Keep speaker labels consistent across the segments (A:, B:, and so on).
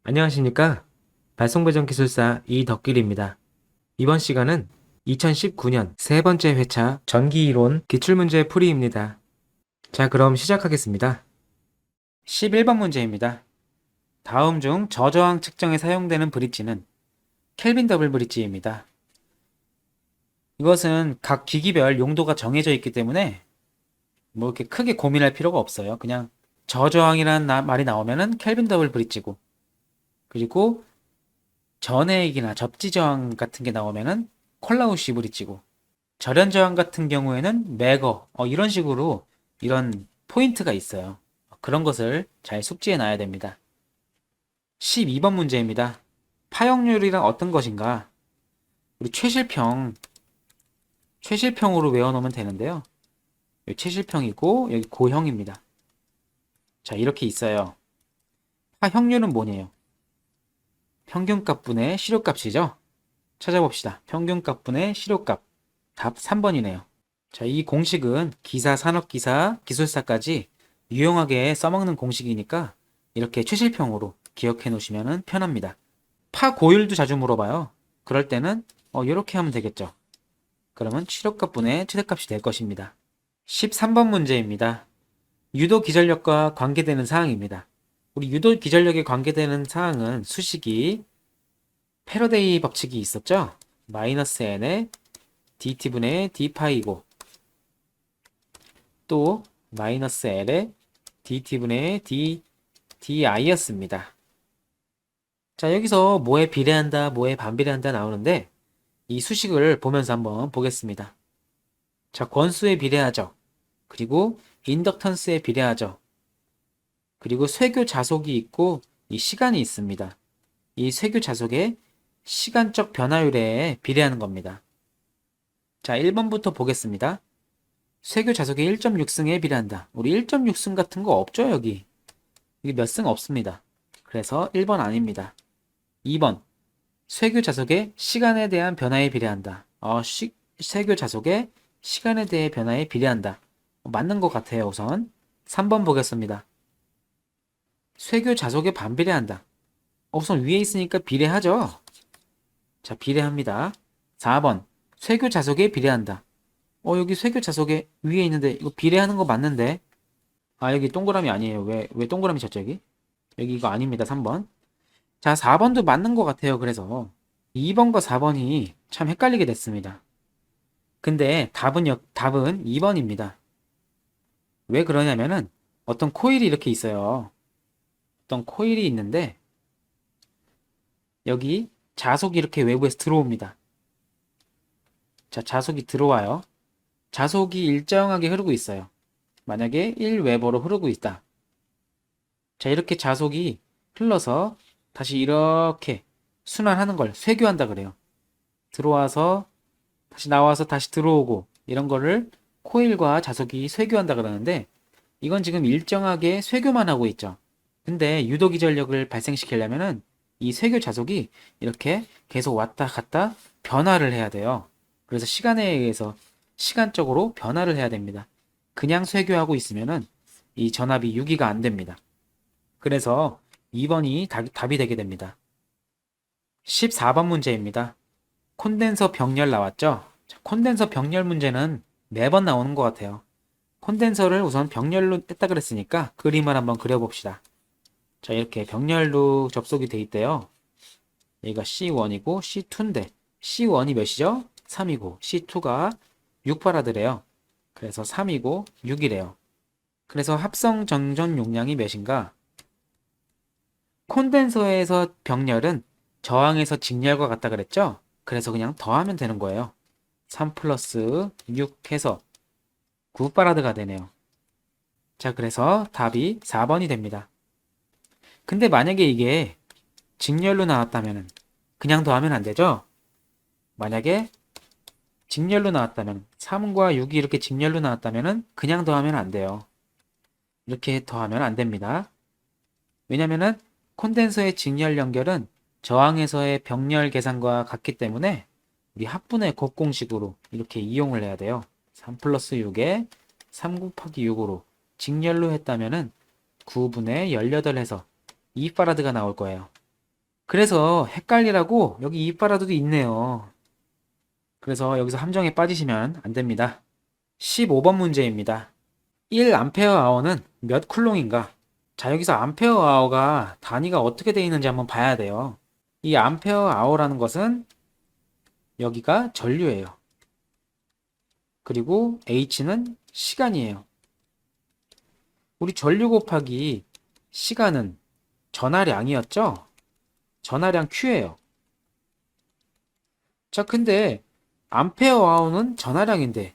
A: 안녕하십니까? 발송배정 기술사 이덕길입니다. 이번 시간은 2019년 세 번째 회차 전기이론 기출문제 풀이입니다. 자, 그럼 시작하겠습니다. 11번 문제입니다. 다음 중 저저항 측정에 사용되는 브릿지는 켈빈 더블 브릿지입니다. 이것은 각 기기별 용도가 정해져 있기 때문에 뭐 이렇게 크게 고민할 필요가 없어요. 그냥 저저항이라는 말이 나오면은 켈빈 더블 브릿지고, 그리고 전해액이나 접지 저항 같은 게 나오면은 콜라우시 브릿지고, 절연 저항 같은 경우에는 매거, 이런 식으로 이런 포인트가 있어요. 그런 것을 잘 숙지해 놔야 됩니다. 12번 문제입니다. 파형률이란 어떤 것인가? 우리 최실평으로 외워놓으면 되는데요. 여기 최실평이고 여기 고형입니다. 자, 이렇게 있어요. 파형률은 뭐냐요? 평균값 분의 실효값이죠. 찾아봅시다. 평균값 분의 실효값. 답 3번이네요. 자, 이 공식은 기사, 산업기사, 기술사까지 유용하게 써먹는 공식이니까 이렇게 최실평으로 기억해 놓으시면 편합니다. 파고율도 자주 물어봐요. 그럴 때는 이렇게 하면 되겠죠. 그러면 최력값분의 최대값이 될 것입니다. 13번 문제입니다. 유도 기전력과 관계되는 사항입니다. 우리 유도 기전력에 관계되는 사항은 수식이 패러데이 법칙이 있었죠? 마이너스 n의 dt분의 d파이고, 또 마이너스 L의 dt분의 di였습니다. 자, 여기서 뭐에 비례한다, 뭐에 반비례한다 나오는데 이 수식을 보면서 한번 보겠습니다. 자, 권수에 비례하죠. 그리고 인덕턴스에 비례하죠. 그리고 쇄교 자속이 있고 이 시간이 있습니다. 이 쇄교 자속의 시간적 변화율에 비례하는 겁니다. 자, 1번부터 보겠습니다. 쇄교 자속의 1.6승에 비례한다. 우리 1.6승 같은 거 없죠, 여기. 여기 몇 승 없습니다. 그래서 1번 아닙니다. 2번. 쇄교 자속의 시간에 대한 변화에 비례한다. 쇄교 자속의 시간에 대해 변화에 비례한다. 맞는 것 같아요, 우선. 3번 보겠습니다. 쇄교 자속에 반비례한다. 우선 위에 있으니까 비례하죠? 자, 비례합니다. 4번. 쇄교 자속에 비례한다. 여기 쇄교 자속에 위에 있는데 이거 비례하는 거 맞는데? 여기 동그라미 아니에요. 왜 동그라미 쳤죠, 여기? 여기 이거 아닙니다. 3번. 자, 4번도 맞는 것 같아요. 그래서 2번과 4번이 참 헷갈리게 됐습니다. 근데 답은 2번입니다. 왜 그러냐면은 어떤 코일이 이렇게 있어요. 어떤 코일이 있는데 여기 자속이 이렇게 외부에서 들어옵니다. 자, 자속이 들어와요. 자속이 일정하게 흐르고 있어요. 만약에 1웨버로 흐르고 있다. 자, 이렇게 자속이 흘러서 다시 이렇게 순환하는 걸 쇄교한다 그래요. 들어와서 다시 나와서 다시 들어오고 이런 거를 코일과 자속이 쇄교한다 그러는데 이건 지금 일정하게 쇄교만 하고 있죠. 근데 유도기전력을 발생시키려면은 이 쇄교 자속이 이렇게 계속 왔다 갔다 변화를 해야 돼요. 그래서 시간에 의해서 시간적으로 변화를 해야 됩니다. 그냥 쇄교하고 있으면은 이 전압이 유기가 안 됩니다. 그래서 2번이 답이 되게 됩니다. 14번 문제입니다. 콘덴서 병렬 나왔죠? 자, 콘덴서 병렬 문제는 매번 나오는 것 같아요. 콘덴서를 우선 병렬로 했다 그랬으니까 그림을 한번 그려봅시다. 자, 이렇게 병렬로 접속이 돼 있대요. 여기가 C1이고 C2인데 C1이 몇이죠? 3이고 C2가 6바라드래요. 그래서 3이고 6이래요. 그래서 합성 정전 용량이 몇인가? 콘덴서에서 병렬은 저항에서 직렬과 같다 그랬죠? 그래서 그냥 더하면 되는 거예요. 3 플러스 6 해서 9바라드가 되네요. 자, 그래서 답이 4번이 됩니다. 근데 만약에 이게 직렬로 나왔다면 그냥 더하면 안 되죠? 만약에 직렬로 나왔다면 3과 6이 이렇게 직렬로 나왔다면 그냥 더하면 안 돼요. 이렇게 더하면 안 됩니다. 왜냐면은 콘덴서의 직렬 연결은 저항에서의 병렬 계산과 같기 때문에 우리 합분의 곱공식으로 이렇게 이용을 해야 돼요. 3 플러스 6에 3 곱하기 6으로 직렬로 했다면은 9분의 18 해서 2파라드가 나올 거예요. 그래서 헷갈리라고 여기 이빨라도 있네요. 그래서 여기서 함정에 빠지시면 안 됩니다. 15번 문제입니다. 1A는 몇 쿨롱인가? 자, 여기서 암페어아워가 단위가 어떻게 되어 있는지 한번 봐야 돼요. 이 암페어아워라는 것은 여기가 전류예요. 그리고 H는 시간이에요. 우리 전류 곱하기 시간은 전하량이었죠? 전하량 Q예요. 자, 근데 암페어아워는 전하량인데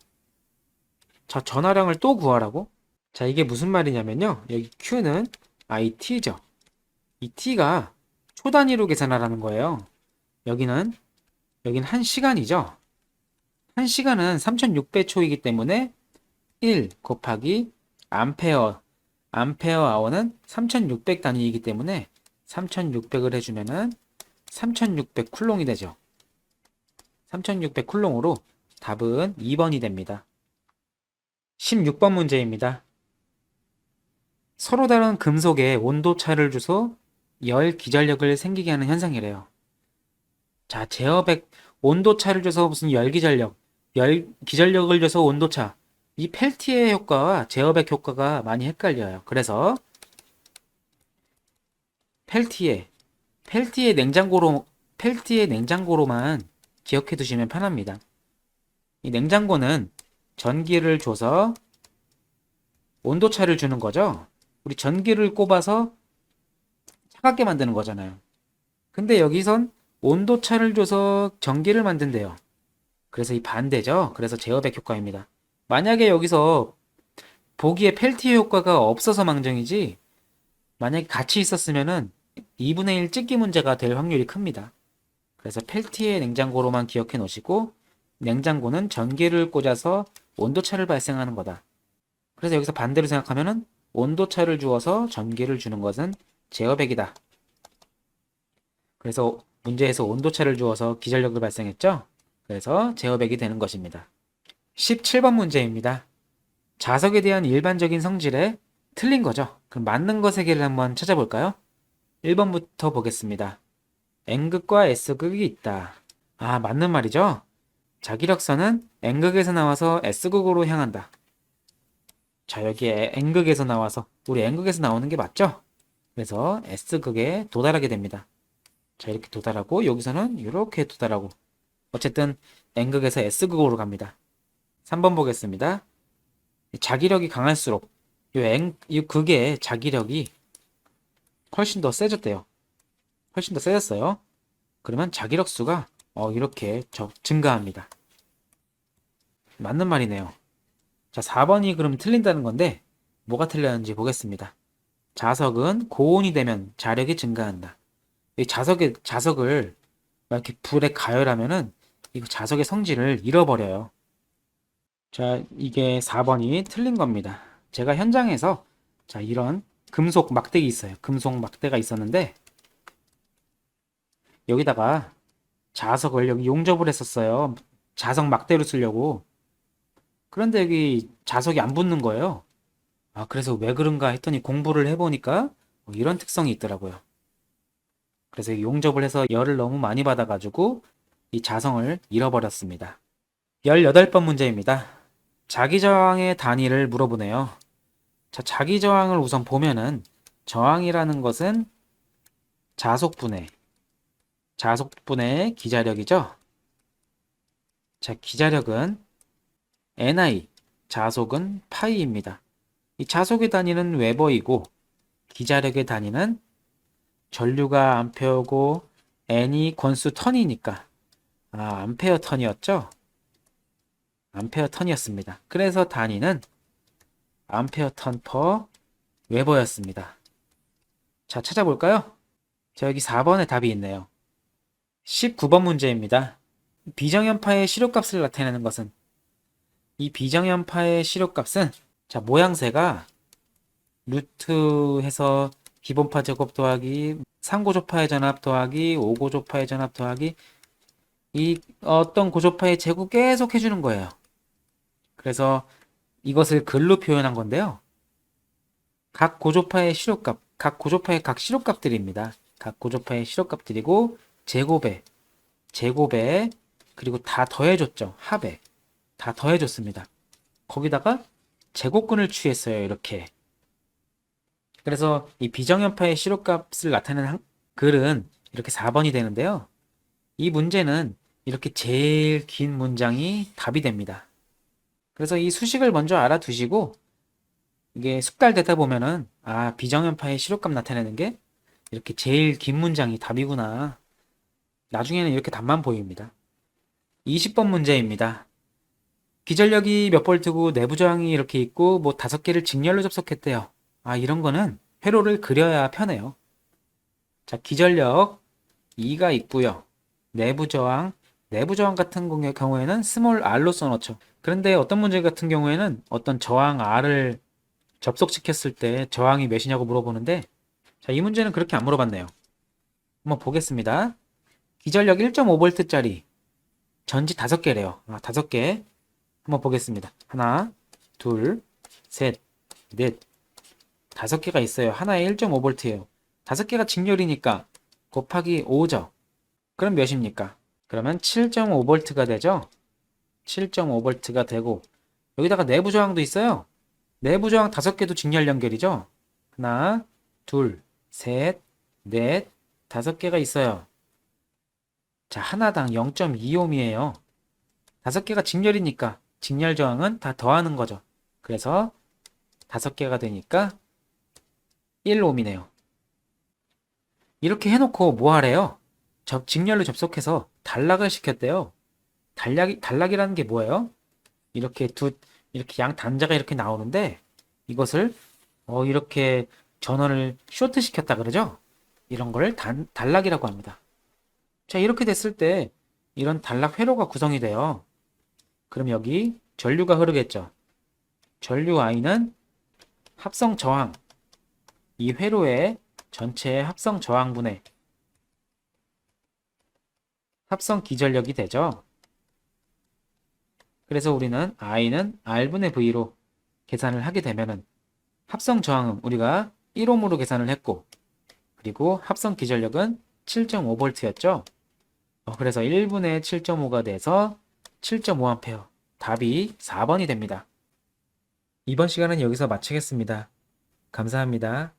A: 자, 전하량을 또 구하라고? 자, 이게 무슨 말이냐면요. 여기 Q는 IT죠. 이 T가 초 단위로 계산하라는 거예요. 여기는 1시간이죠. 1시간은 3600초이기 때문에 1 곱하기 암페어 아워는 3600 단위이기 때문에 3600을 해주면은 3600 쿨롱이 되죠. 3600 쿨롱으로 답은 2번이 됩니다. 16번 문제입니다. 서로 다른 금속에 온도 차를 주소 열 기전력을 생기게 하는 현상이래요. 자, 제어백 온도 차를 줘서 무슨 열 기전력을 줘서 온도 차. 이 펠티의 효과와 제어백 효과가 많이 헷갈려요. 그래서 펠티의 펠티의 냉장고로만 기억해 두시면 편합니다. 이 냉장고는 전기를 줘서 온도차를 주는 거죠. 우리 전기를 꼽아서 차갑게 만드는 거잖아요. 근데 여기선 온도차를 줘서 전기를 만든대요. 그래서 이 반대죠. 그래서 제어백 효과입니다. 만약에 여기서 보기에 펠티의 효과가 없어서 망정이지 만약에 같이 있었으면은 2분의 1 찍기 문제가 될 확률이 큽니다. 그래서 펠티의 냉장고로만 기억해 놓으시고 냉장고는 전기를 꽂아서 온도차를 발생하는 거다. 그래서 여기서 반대로 생각하면은 온도차를 주어서 전기를 주는 것은 제어백이다. 그래서 문제에서 온도차를 주어서 기전력을 발생했죠? 그래서 제어백이 되는 것입니다. 17번 문제입니다. 자석에 대한 일반적인 성질에 틀린 거죠. 그럼 맞는 거 세 개를 한번 찾아볼까요? 1번부터 보겠습니다. N극과 S극이 있다. 아, 맞는 말이죠? 자기력선은 N극에서 나와서 S극으로 향한다. 자, 여기에 N극에서 나와서 우리 N극에서 나오는 게 맞죠? 그래서 S극에 도달하게 됩니다. 자, 이렇게 도달하고 여기서는 이렇게 도달하고 어쨌든 N극에서 S극으로 갑니다. 3번 보겠습니다. 자기력이 강할수록 이 극의 자기력이 훨씬 더 세졌대요. 훨씬 더 세졌어요. 그러면 자기력 수가 이렇게 증가합니다. 맞는 말이네요. 자, 4번이 그럼 틀린다는 건데 뭐가 틀렸는지 보겠습니다. 자석은 고온이 되면 자력이 증가한다. 이 자석을 이렇게 불에 가열하면은 이거 자석의 성질을 잃어버려요. 자, 이게 4번이 틀린 겁니다. 제가 현장에서 자, 이런 금속 막대기 있어요. 금속 막대가 있었는데 여기다가 자석을 여기 용접을 했었어요. 자석 막대로 쓰려고. 그런데 여기 자석이 안 붙는 거예요. 아, 그래서 왜 그런가 했더니 공부를 해보니까 이런 특성이 있더라고요. 그래서 용접을 해서 열을 너무 많이 받아가지고 이 자성을 잃어버렸습니다. 18번 문제입니다. 자기저항의 단위를 물어보네요. 자, 자기저항을 우선 보면은 저항이라는 것은 자속분의 기자력이죠. 자, 기자력은 NI, 자속은 파이입니다. 이 자속의 단위는 웨버이고 기자력의 단위는 전류가 암페어고 N이 권수 턴이니까 암페어 턴이었죠? 암페어 턴이었습니다. 그래서 단위는 암페어 턴 퍼 웨버였습니다. 자, 찾아볼까요? 자, 여기 4번에 답이 있네요. 19번 문제입니다. 비정연파의 시료값을 나타내는 것은 이 비정연파의 시료값은 자, 모양새가 루트 해서 기본파 제곱 더하기 3고조파의 전압 더하기 5고조파의 전압 더하기 이 어떤 고조파의 제곱 계속 해주는 거예요. 그래서 이것을 글로 표현한 건데요. 각 고조파의 시료값, 각 고조파의 각 시료값들입니다. 각 고조파의 시료값들이고 제곱에 그리고 다 더해줬죠. 합에 다 더해줬습니다. 거기다가 제곱근을 취했어요. 이렇게. 그래서 이 비정연파의 시료값을 나타내는 글은 이렇게 4번이 되는데요. 이 문제는 이렇게 제일 긴 문장이 답이 됩니다. 그래서 이 수식을 먼저 알아두시고 이게 숙달되다 보면은 비정연파의 시료값 나타내는 게 이렇게 제일 긴 문장이 답이구나. 나중에는 이렇게 답만 보입니다. 20번 문제입니다. 기전력이 몇 볼트고 내부 저항이 이렇게 있고 뭐 5개를 직렬로 접속했대요. 이런 거는 회로를 그려야 편해요. 자, 기전력 2가 있고요. 내부 저항 같은 경우에는 스몰 r로 써놓죠. 그런데 어떤 문제 같은 경우에는 어떤 저항 r을 접속시켰을 때 저항이 몇이냐고 물어보는데, 자, 이 문제는 그렇게 안 물어봤네요. 한번 보겠습니다. 기전력 1.5V짜리 전지 5개래요. 5개. 한번 보겠습니다. 하나, 둘, 셋, 넷, 5개가 있어요. 하나에 1.5V예요. 5개가 직렬이니까 곱하기 5죠. 그럼 몇입니까? 그러면 7.5V가 되죠? 7.5V가 되고 여기다가 내부 저항도 있어요. 내부 저항 5개도 직렬 연결이죠? 하나, 둘, 셋, 넷, 5개가 있어요. 자, 하나당 0.2ohm이에요. 5개가 직렬이니까 직렬 저항은 다 더하는 거죠. 그래서 5개가 되니까 1ohm이네요. 이렇게 해놓고 뭐 하래요? 직렬로 접속해서 단락을 시켰대요. 단락이라는 게 뭐예요? 이렇게 이렇게 양 단자가 이렇게 나오는데 이것을 이렇게 전원을 쇼트 시켰다 그러죠? 이런 걸 단락이라고 합니다. 자, 이렇게 됐을 때 이런 단락 회로가 구성이 돼요. 그럼 여기 전류가 흐르겠죠. 전류 I는 합성 저항, 이 회로의 전체 합성 저항분의 합성 기전력이 되죠. 그래서 우리는 I는 R분의 V로 계산을 하게 되면은 합성 저항은 우리가 1ohm으로 계산을 했고, 그리고 합성 기전력은 7.5V였죠. 그래서 1분의 7.5가 돼서 7.5A. 답이 4번이 됩니다. 이번 시간은 여기서 마치겠습니다. 감사합니다.